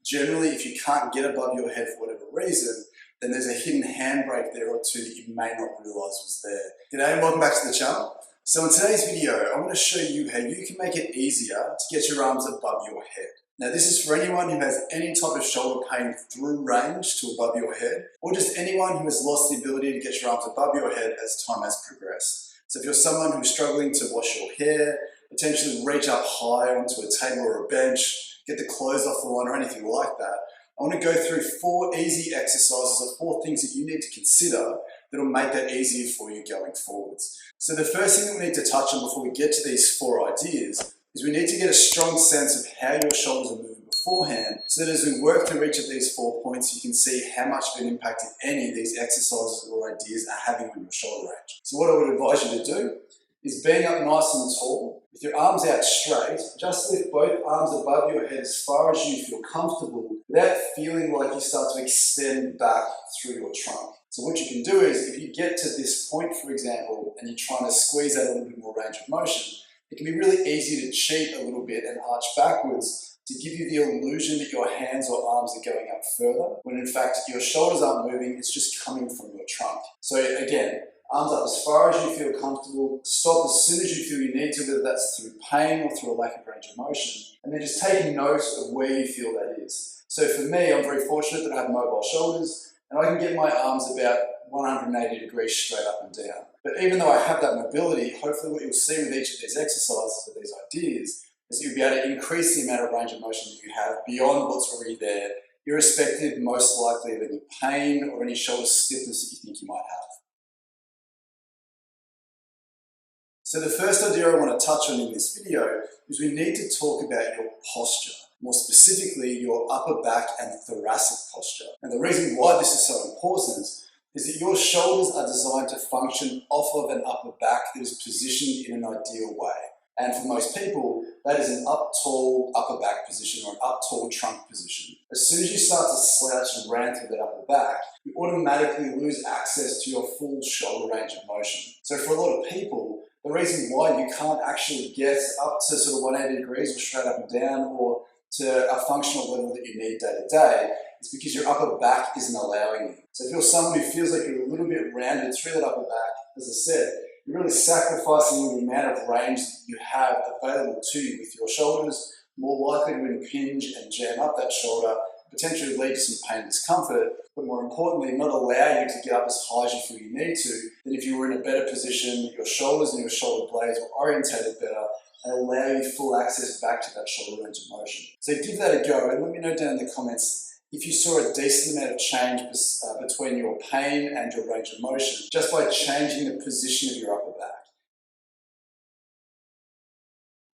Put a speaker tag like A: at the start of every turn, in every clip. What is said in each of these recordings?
A: Generally, if you can't get above your head for whatever reason, then there's a hidden handbrake there or two that you may not realise was there. G'day and welcome back to the channel. So in today's video, I'm going to show you how you can make it easier to get your arms above your head. Now this is for anyone who has any type of shoulder pain through range to above your head, or just anyone who has lost the ability to get your arms above your head as time has progressed. So if you're someone who's struggling to wash your hair, potentially reach up high onto a table or a bench, get the clothes off the line or anything like that, I want to go through 4 easy exercises or 4 things that you need to consider that will make that easier for you going forwards. So the first thing that we need to touch on before we get to these 4 ideas is we need to get a strong sense of how your shoulders are moving beforehand, so that as we work through each of these 4 points, you can see how much of an impact, if any, these exercises or ideas are having on your shoulder range. So what I would advise you to do is being up nice and tall, with your arms out straight, just lift both arms above your head as far as you feel comfortable without feeling like you start to extend back through your trunk. So what you can do is, if you get to this point, for example, and you're trying to squeeze out a little bit more range of motion, it can be really easy to cheat a little bit and arch backwards to give you the illusion that your hands or arms are going up further, when in fact your shoulders aren't moving, it's just coming from your trunk. So again, arms up as far as you feel comfortable, stop as soon as you feel you need to, whether that's through pain or through a lack of range of motion, and then just take note of where you feel that is. So for me, I'm very fortunate that I have mobile shoulders, and I can get my arms about 180 degrees straight up and down. But even though I have that mobility, hopefully what you'll see with each of these exercises or these ideas is that you'll be able to increase the amount of range of motion that you have beyond what's already there, irrespective most likely of any pain or any shoulder stiffness that you think you might have. So the first idea I want to touch on in this video is we need to talk about your posture, more specifically your upper back and thoracic posture. And the reason why this is so important is that your shoulders are designed to function off of an upper back that is positioned in an ideal way. And for most people, that is an up tall upper back position or an up tall trunk position. As soon as you start to slouch and round through that upper back, you automatically lose access to your full shoulder range of motion. So for a lot of people, the reason why you can't actually get up to sort of 180 degrees or straight up and down or to a functional level that you need day to day is because your upper back isn't allowing you. So if you're someone who feels like you're a little bit rounded through that upper back, as I said, you're really sacrificing the amount of range that you have available to you with your shoulders, more likely to impinge and jam up that shoulder, potentially lead to some pain and discomfort, but more importantly, not allow you to get up as high as you feel you need to, than if you were in a better position, your shoulders and your shoulder blades were orientated better, and allow you full access back to that shoulder range of motion. So give that a go and let me know down in the comments if you saw a decent amount of change between your pain and your range of motion just by changing the position of your upper back.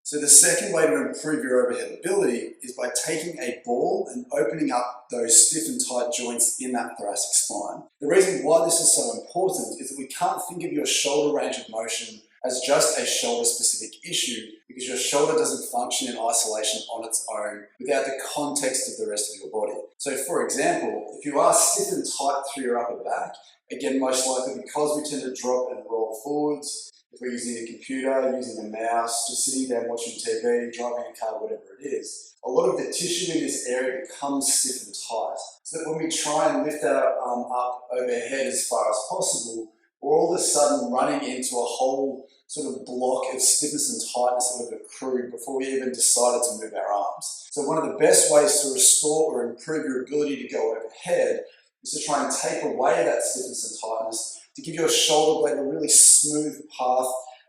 A: So the second way to improve your overhead ability is by taking a ball and opening up those stiff and tight joints in that thoracic spine. The reason why this is so important is that we can't think of your shoulder range of motion as just a shoulder-specific issue, because your shoulder doesn't function in isolation on its own without the context of the rest of your body. So for example, if you are stiff and tight through your upper back, again most likely because we tend to drop and roll forwards, if we're using a computer, using a mouse, just sitting down watching TV, driving a car, whatever it is, a lot of the tissue in this area becomes stiff and tight. So that when we try and lift our arm up overhead as far as possible, we're all of a sudden running into a whole sort of block of stiffness and tightness that have accrued before we even decided to move our arms. So one of the best ways to restore or improve your ability to go overhead is to try and take away that stiffness and tightness to give your shoulder blade a really smooth path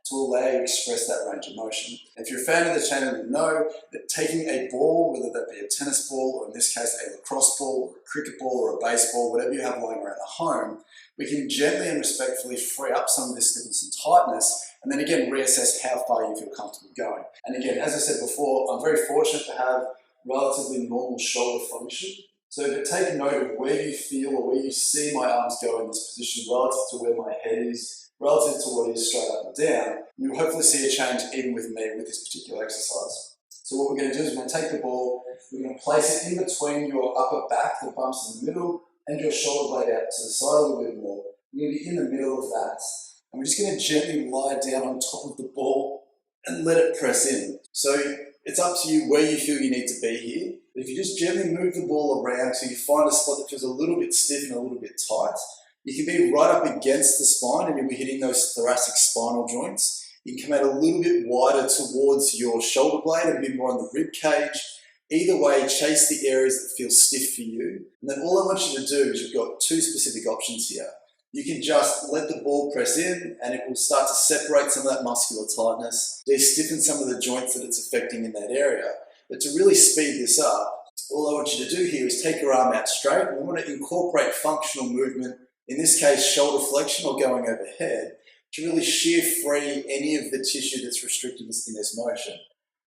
A: to allow you to express that range of motion. And if you're a fan of the channel, you know that taking a ball, whether that be a tennis ball, or in this case a lacrosse ball, or a cricket ball, or a baseball, whatever you have lying around the home, we can gently and respectfully free up some of this stiffness and tightness, and then again reassess how far you feel comfortable going. And again, as I said before, I'm very fortunate to have relatively normal shoulder function. So to take note of where you feel or where you see my arms go in this position relative to where my head is, relative to what is straight up and down, you'll hopefully see a change even with me with this particular exercise. So what we're going to do is we're going to take the ball, we're going to place it in between your upper back, the bumps in the middle, and your shoulder blade out to the side a little bit more. We're going to be in the middle of that. And we're just going to gently lie down on top of the ball and let it press in. So It's up to you where you feel you need to be here. But if you just gently move the ball around till you find a spot that feels a little bit stiff and a little bit tight, you can be right up against the spine and you'll be hitting those thoracic spinal joints. You can come out a little bit wider towards your shoulder blade and be more on the rib cage. Either way, chase the areas that feel stiff for you. And then all I want you to do is you've got two specific options here. You can just let the ball press in and it will start to separate some of that muscular tightness, de-stiffen some of the joints that it's affecting in that area. But to really speed this up, all I want you to do here is take your arm out straight and we want to incorporate functional movement, in this case shoulder flexion or going overhead, to really shear free any of the tissue that's restricted in this motion.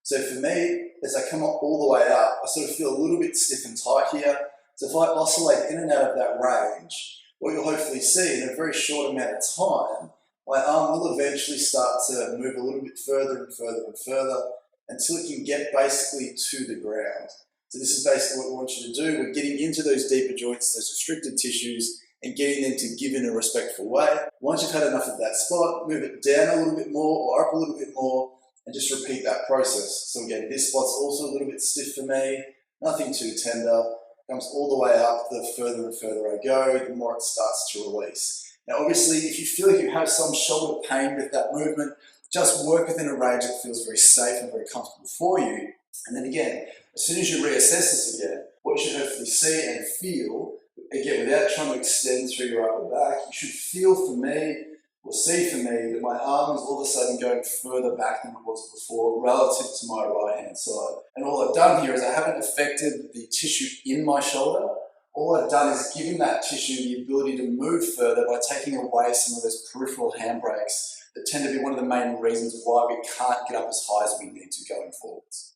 A: So for me, as I come up all the way up, I sort of feel a little bit stiff and tight here. So if I oscillate in and out of that range, what you'll hopefully see in a very short amount of time, my arm will eventually start to move a little bit further and further and further until it can get basically to the ground. So this is basically what we want you to do. We're getting into those deeper joints, those restricted tissues, and getting them to give in a respectful way. Once you've had enough of that spot, move it down a little bit more or up a little bit more and just repeat that process. So again, this spot's also a little bit stiff for me, nothing too tender. Comes all the way up, the further and further I go, the more it starts to release. Now obviously, if you feel like you have some shoulder pain with that movement, just work within a range that feels very safe and very comfortable for you. And then again, as soon as you reassess this again, what you should hopefully see and feel, again, without trying to extend through your upper back, you should feel for me, or see for me, that my arm is all of a sudden going further back than it was before relative to my right hand side. And all I've done here is I haven't affected the tissue in my shoulder. All I've done is given that tissue the ability to move further by taking away some of those peripheral handbrakes that tend to be one of the main reasons why we can't get up as high as we need to going forwards.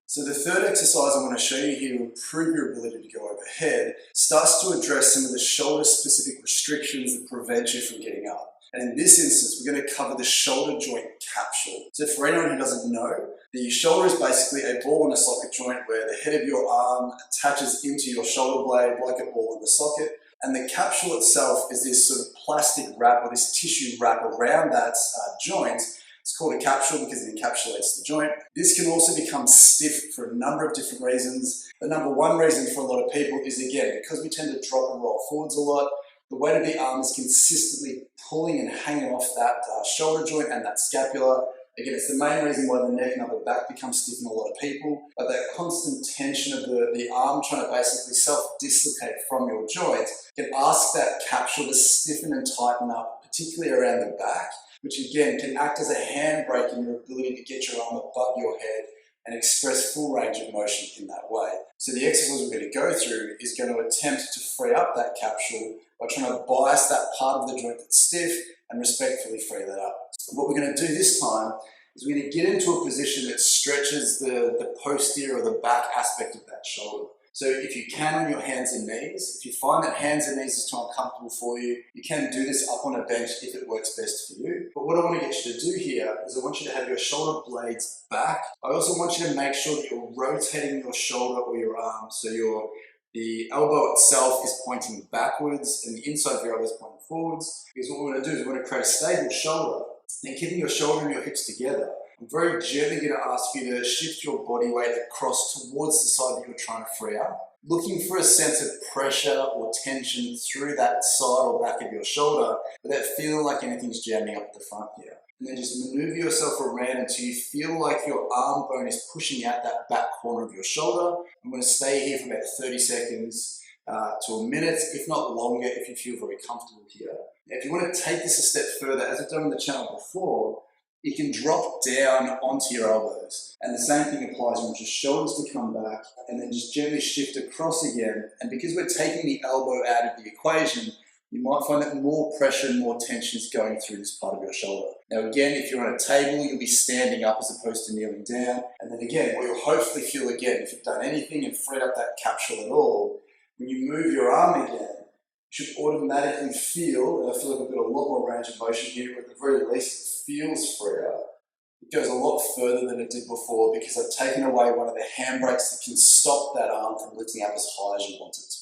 A: So the third exercise I want to show you here to improve your ability to go overhead starts to address some of the shoulder-specific restrictions that prevent you from getting up. And in this instance, we're going to cover the shoulder joint capsule. So for anyone who doesn't know, the shoulder is basically a ball in a socket joint where the head of your arm attaches into your shoulder blade like a ball in the socket. And the capsule itself is this sort of plastic wrap or this tissue wrap around that joint. It's called a capsule because it encapsulates the joint. This can also become stiff for a number of different reasons. The number one reason for a lot of people is, again, because we tend to drop and roll forwards a lot, the weight of the arm is consistently pulling and hanging off that shoulder joint and that scapula. Again, it's the main reason why the neck and upper back becomes stiff in a lot of people. But that constant tension of the arm trying to basically self-dislocate from your joint can ask that capsule to stiffen and tighten up, particularly around the back, which again can act as a handbrake in your ability to get your arm above your head and express full range of motion in that way. So the exercise we're going to go through is going to attempt to free up that capsule by trying to bias that part of the joint that's stiff and respectfully free that up. What we're going to do this time is we're going to get into a position that stretches the posterior or the back aspect of that shoulder. So if you can on your hands and knees, if you find that hands and knees is too uncomfortable for you, you can do this up on a bench if it works best for you. But what I want to get you to do here is I want you to have your shoulder blades back. I also want you to make sure that you're rotating your shoulder or your arm so the elbow itself is pointing backwards and the inside of your elbow is pointing forwards. Because what we're going to do is we're going to create a stable shoulder, then keeping your shoulder and your hips together. I'm very gently going to ask you to shift your body weight across towards the side that you're trying to free up, looking for a sense of pressure or tension through that side or back of your shoulder without feeling like anything's jamming up at the front here. And then just maneuver yourself around until you feel like your arm bone is pushing out that back corner of your shoulder. I'm going to stay here for about 30 seconds to a minute, if not longer, if you feel very comfortable here. Now, if you want to take this a step further, as I've done on the channel before, you can drop down onto your elbows. And the same thing applies. You want your shoulders to come back and then just gently shift across again. And because we're taking the elbow out of the equation, you might find that more pressure and more tension is going through this part of your shoulder. Now again, if you're on a table, you'll be standing up as opposed to kneeling down. And then again, what you'll hopefully feel again, if you've done anything and freed up that capsule at all, when you move your arm again, you should automatically feel, and I feel like I've got a lot more range of motion here, but at the very least it feels freer. It goes a lot further than it did before because I've taken away one of the handbrakes that can stop that arm from lifting up as high as you want it to.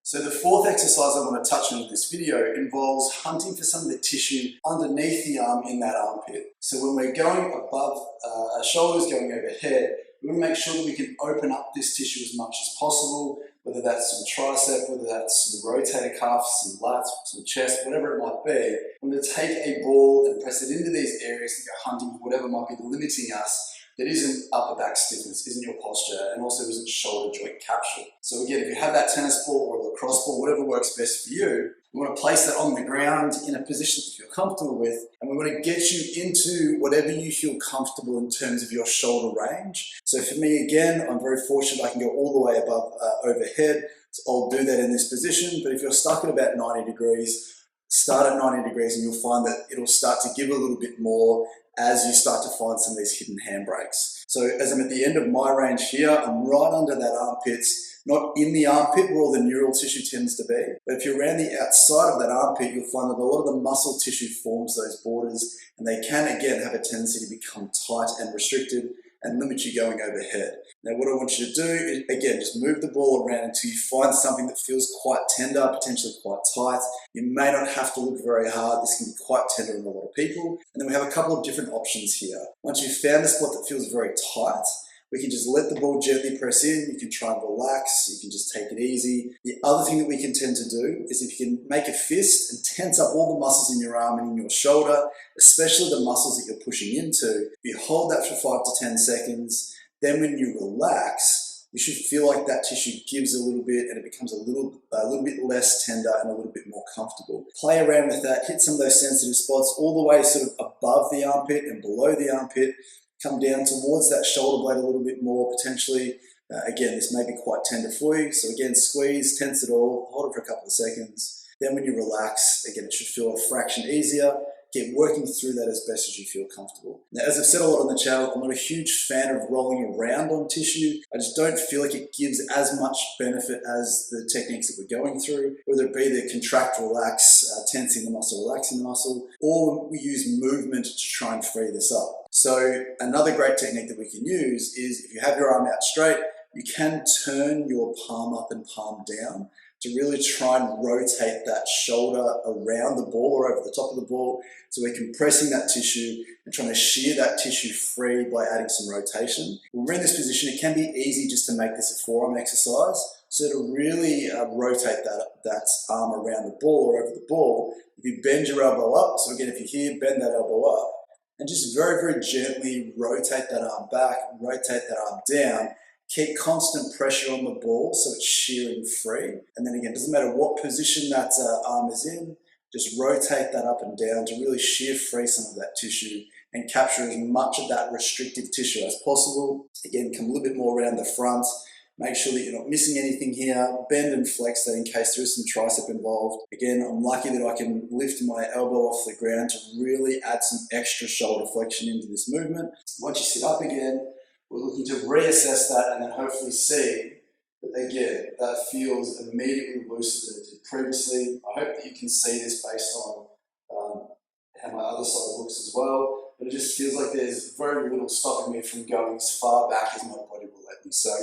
A: So the fourth exercise I want to touch on in this video involves hunting for some of the tissue underneath the arm in that armpit. So when we're going above our shoulders, going overhead, we want to make sure that we can open up this tissue as much as possible, whether that's some tricep, whether that's some rotator cuffs, some lats, some chest, whatever it might be. We want to take a ball and press it into these areas to go hunting for whatever might be limiting us that isn't upper back stiffness, isn't your posture, and also isn't shoulder joint capsule. So again, if you have that tennis ball or a lacrosse ball, whatever works best for you, we want to place that on the ground in a position that you feel comfortable with, and we want to get you into whatever you feel comfortable in terms of your shoulder range. So for me, again, I'm very fortunate I can go all the way above overhead, so I'll do that in this position. But if you're stuck at about 90 degrees, start at 90 degrees and you'll find that it'll start to give a little bit more as you start to find some of these hidden handbrakes. So as I'm at the end of my range here, I'm right under that armpit, not in the armpit where all the neural tissue tends to be, but if you're around the outside of that armpit, you'll find that a lot of the muscle tissue forms those borders, and they can again have a tendency to become tight and restricted and limit you going overhead. Now what I want you to do is, again, just move the ball around until you find something that feels quite tender, potentially quite tight. You may not have to look very hard. This can be quite tender in a lot of people. And then we have a couple of different options here. Once you've found a spot that feels very tight, we can just let the ball gently press in. You can try and relax. You can just take it easy. The other thing that we can tend to do is if you can make a fist and tense up all the muscles in your arm and in your shoulder, especially the muscles that you're pushing into. If you hold that for 5 to 10 seconds, then when you relax, you should feel like that tissue gives a little bit and it becomes a little bit less tender and a little bit more comfortable. Play around with that, hit some of those sensitive spots all the way sort of above the armpit and below the armpit. Come down towards that shoulder blade a little bit more potentially. Again, this may be quite tender for you. So again, squeeze, tense it all, hold it for a couple of seconds. Then when you relax, again, it should feel a fraction easier. Keep working through that as best as you feel comfortable. Now, as I've said a lot on the channel, I'm not a huge fan of rolling around on tissue. I just don't feel like it gives as much benefit as the techniques that we're going through, whether it be the contract, relax, tensing the muscle, relaxing the muscle, or we use movement to try and free this up. So another great technique that we can use is if you have your arm out straight, you can turn your palm up and palm down to really try and rotate that shoulder around the ball or over the top of the ball. So we're compressing that tissue and trying to shear that tissue free by adding some rotation. When we're in this position, it can be easy just to make this a forearm exercise. So to really rotate that arm around the ball or over the ball, if you bend your elbow up, so again, if you're here, bend that elbow up, and just very, very gently rotate that arm back, rotate that arm down. Keep constant pressure on the ball so it's shearing free. And then again, it doesn't matter what position that arm is in, just rotate that up and down to really shear free some of that tissue and capture as much of that restrictive tissue as possible. Again, come a little bit more around the front. Make sure that you're not missing anything here. Bend and flex that in case there is some tricep involved. Again, I'm lucky that I can lift my elbow off the ground to really add some extra shoulder flexion into this movement. Once you sit up again, we're looking to reassess that and then hopefully see that again, that feels immediately looser than it did previously. I hope that you can see this based on how my other side looks as well, but it just feels like there's very little stopping me from going as far back as my body will let me. So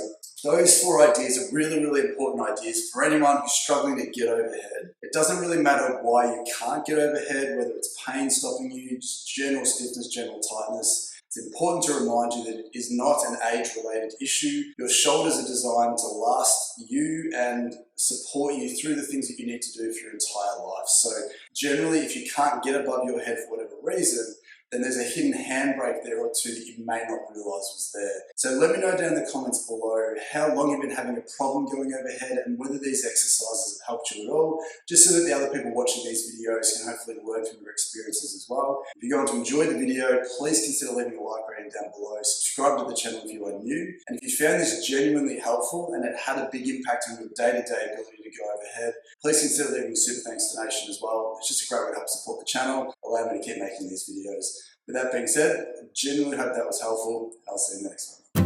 A: those 4 ideas are really, really important ideas for anyone who's struggling to get overhead. It doesn't really matter why you can't get overhead, whether it's pain stopping you, just general stiffness, general tightness. It's important to remind you that it is not an age-related issue. Your shoulders are designed to last you and support you through the things that you need to do for your entire life. So generally, if you can't get above your head for whatever reason, then there's a hidden handbrake there or two that you may not realize was there. So let me know down in the comments below how long you've been having a problem going overhead and whether these exercises have helped you at all, just so that the other people watching these videos can hopefully learn from your experiences as well. If you're going to enjoy the video, please consider leaving a like rating down below, subscribe to the channel if you are new, and if you found this genuinely helpful and it had a big impact on your day-to-day ability to go overhead, please consider leaving a super thanks donation as well. It's just a great way to help support the channel, allow me to keep making these videos. With that being said, I genuinely hope that was helpful. I'll see you in the next one.